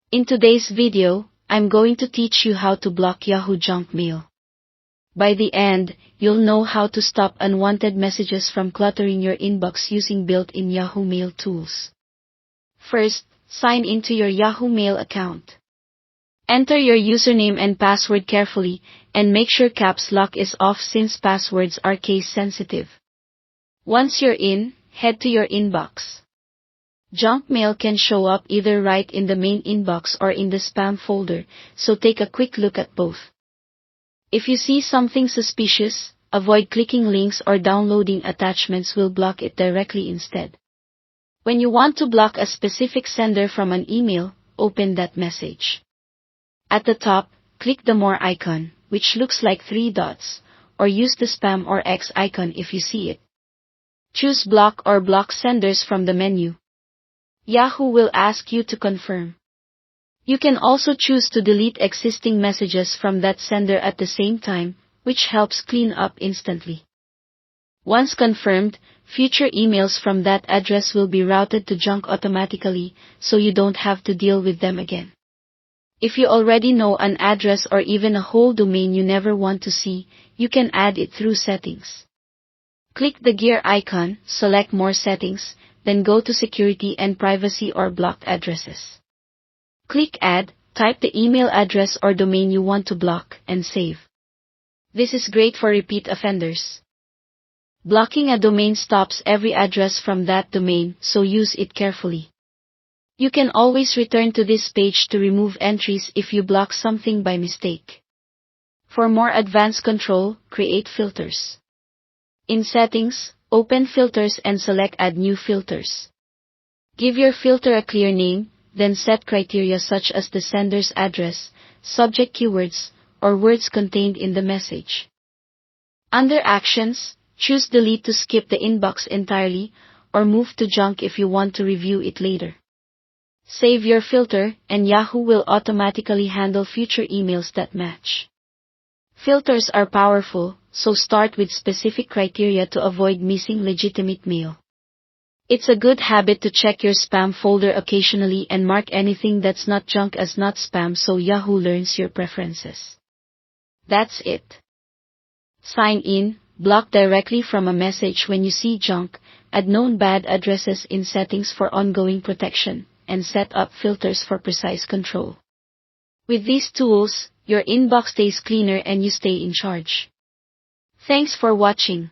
In today's video, I'm going to teach you how to block Yahoo junk mail. By the end, you'll know how to stop unwanted messages from cluttering your inbox using built-in Yahoo Mail tools. First, sign into your Yahoo Mail account. Enter your username and password carefully, and make sure caps lock is off since passwords are case sensitive. Once you're in, head to your inbox. Junk mail can show up either right in the main inbox or in the spam folder, so take a quick look at both. If you see something suspicious, avoid clicking links or downloading attachments. Will block it directly instead. When you want to block a specific sender from an email, open that message. At the top, click the More icon, which looks like 3 dots, or use the Spam or X icon if you see it. Choose Block or Block Senders from the menu. Yahoo will ask you to confirm. You can also choose to delete existing messages from that sender at the same time, which helps clean up instantly. Once confirmed, future emails from that address will be routed to junk automatically, so you don't have to deal with them again. If you already know an address or even a whole domain you never want to see, you can add it through Settings. Click the gear icon, select More Settings, then go to Security and Privacy or Blocked Addresses. Click Add, type the email address or domain you want to block, and save. This is great for repeat offenders. Blocking a domain stops every address from that domain, so use it carefully. You can always return to this page to remove entries if you block something by mistake. For more advanced control, create filters. In Settings, open Filters and select Add New Filters. Give your filter a clear name, then set criteria such as the sender's address, subject keywords, or words contained in the message. Under Actions, choose Delete to skip the inbox entirely, or Move to Junk if you want to review it later. Save your filter, and Yahoo will automatically handle future emails that match. Filters are powerful, so start with specific criteria to avoid missing legitimate mail. It's a good habit to check your spam folder occasionally and mark anything that's not junk as not spam so Yahoo learns your preferences. That's it. Sign in, block directly from a message when you see junk, add known bad addresses in Settings for ongoing protection, and set up filters for precise control. With these tools, your inbox stays cleaner and you stay in charge. Thanks for watching.